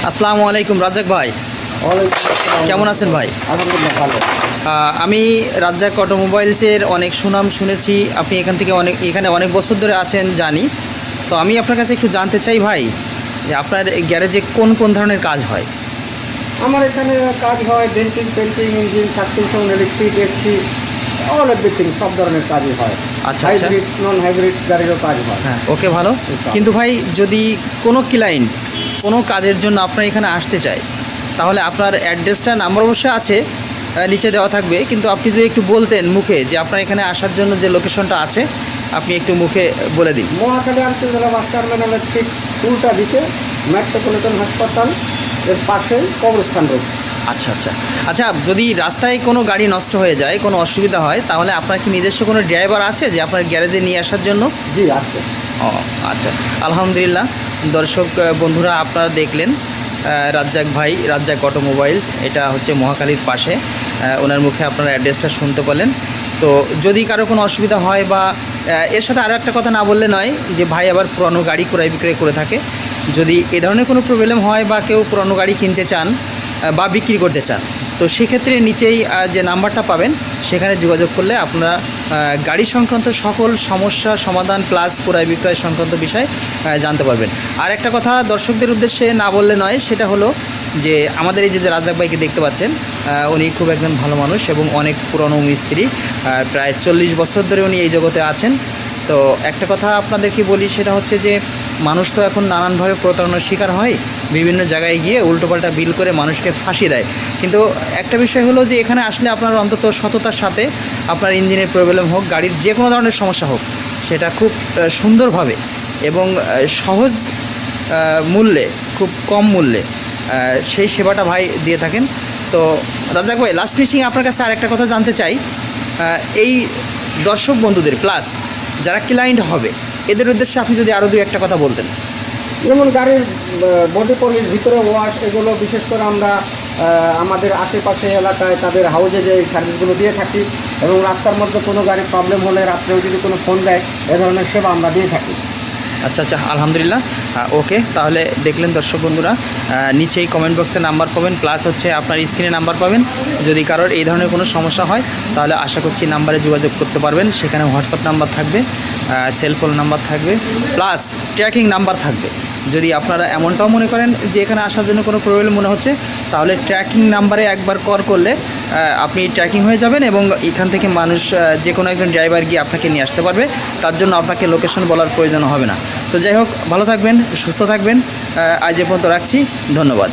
আসসালামু আলাইকুম রাজ্জাক ভাই, কেমন আছেন ভাই? আলহামদুলিল্লাহ ভালো। আমি রাজ্জাক অটোমোবাইলসের অনেক সুনাম শুনেছি। আপনি এখানে অনেক বছর ধরে আছেন জানি। তো আমি আপনার কাছে একটু জানতে চাই ভাই, যে আপনার গ্যারেজে কোন কোন ধরনের কাজ হয়? আমার এখানে কাজ হয় denting, painting, engine, suspension, electric, AC, all everything, সব ধরনের কাজই হয়। আচ্ছা। হাইব্রিড, নন হাইব্রিড গাড়িরও কাজ হয়। হ্যাঁ, ওকে, ভালো। কিন্তু ভাই, যদি কোনো ক্লায়েন্ট কোনো কাজের জন্য আপনার এখানে আসতে চায়, তাহলে আপনার অ্যাড্রেসটা, নাম্বার অবশ্যই আছে, নিচে দেওয়া থাকবে, কিন্তু আপনি যদি একটু বলতেন মুখে যে আপনার এখানে আসার জন্য যে লোকেশনটা আছে, আপনি একটু মুখে বলে দিন। মহাখালী আন্তর্জাতিক বাস টার্মিনালের ঠিক উল্টা দিকে মেট্রোপলিটন হাসপাতাল এর পাশেই কবরস্থান রোড। আচ্ছা, যদি রাস্তায় কোনো গাড়ি নষ্ট হয়ে যায়, কোনো অসুবিধা হয়, তাহলে আপনার কি নিজস্ব কোনো ড্রাইভার আছে যে আপনার গ্যারেজে নিয়ে আসার জন্য? জি আছে। ও আচ্ছা, আলহামদুলিল্লাহ। দর্শক বন্ধুরা, আপনারা দেখলেন রাজ্জাক ভাই, রাজ্জাক অটোমোবাইলস, এটা হচ্ছে মহাখালীর পাশে। ওনার মুখে আপনারা অ্যাড্রেসটা শুনতে পেলেন। তো যদি কারো কোনো অসুবিধা হয়, বা এর সাথে আরও একটা কথা না বললে নয়, যে ভাই আবার পুরনো গাড়ি ক্রয় বিক্রয় করে থাকে, যদি এ ধরনের কোনো প্রবলেম হয় বা কেউ পুরনো গাড়ি কিনতে চান বা বিক্রি করতে চান, তো সেক্ষেত্রে নিচেই যে নাম্বারটা পাবেন, সেখানে যোগাযোগ করলে আপনারা গাড়ি সংক্রান্ত সকল সমস্যা সমাধান প্লাস ক্রয় বিক্রয় সংক্রান্ত বিষয় জানতে পারবেন। আর একটা কথা দর্শকদের উদ্দেশ্যে না বললে নয়, সেটা হলো যে আমাদের এই যে রাজ্জাক ভাইকে দেখতে পাচ্ছেন, উনি খুব একজন ভালো মানুষ এবং অনেক পুরনো মিস্ত্রি, প্রায় 40 বছর ধরে উনি এই জগতে আছেন। তো একটা কথা আপনাদেরকে বলি, সেটা হচ্ছে যে মানুষ তো এখন নানানভাবে প্রতারণার শিকার হয়, বিভিন্ন জায়গায় গিয়ে উল্টোপাল্টা বিল করে মানুষকে ফাঁসি দেয়। কিন্তু একটা বিষয় হলো যে এখানে আসলে আপনার অন্তত সততার সাথে আপনার ইঞ্জিনের প্রবলেম হোক, গাড়ির যে কোনো ধরনের সমস্যা হোক, সেটা খুব সুন্দরভাবে এবং সহজ মূল্যে, খুব কম মূল্যে সেই সেবাটা ভাই দিয়ে থাকেন। তো রাজ্জাক ভাই, লাস্ট ফিনিশিং আপনার কাছে আর একটা কথা জানতে চাই। এই দর্শক বন্ধুদের প্লাস যারা ক্লায়েন্ট হবে, এদের উদ্দেশ্যে আপনি যদি আরও দুই একটা কথা বলতেন। যেমন গাড়ির বডি পলিশ, ভিতরে ওয়াশ, এগুলো বিশেষ করে আমরা আমাদের আশেপাশে এলাকায় তাদের হাউজে যে সার্ভিসগুলো দিয়ে থাকি, এবং রাস্তার মধ্যে কোনো গাড়ির প্রবলেম হলে রাত্রেও যদি কোনো ফোন দেয়, এ ধরনের সেবা আমরা দিয়ে থাকি। আচ্ছা, আলহামদুলিল্লাহ। ওকে, তাহলে দেখলেন দর্শক বন্ধুরা, নিচেই কমেন্ট বক্সে নাম্বার পাবেন, প্লাস হচ্ছে আপনার স্ক্রিনে নাম্বার পাবেন। যদি কারোর এই ধরনের কোনো সমস্যা হয়, তাহলে আশা করছি নাম্বারে যোগাযোগ করতে পারবেন। সেখানে হোয়াটসঅ্যাপ নাম্বার থাকবে, সেলফোন নাম্বার থাকবে, প্লাস ট্র্যাকিং নাম্বার থাকবে। যদি আপনারা এমনটাও মনে করেন যে এখানে আসার জন্য কোনো প্রবলেম মনে হচ্ছে, তাহলে ট্র্যাকিং নাম্বারে একবার কল করলে আপনি ট্র্যাকিং হয়ে যাবেন, এবং এখান থেকে মানুষ, যে কোনো একজন ড্রাইভার গিয়ে আপনাকে নিয়ে আসতে পারবে। তার জন্য আপনাকে লোকেশন বলার প্রয়োজন হবে না। তো যাই হোক, ভালো থাকবেন, সুস্থ থাকবেন। আজ এ পর্যন্ত রাখছি, ধন্যবাদ।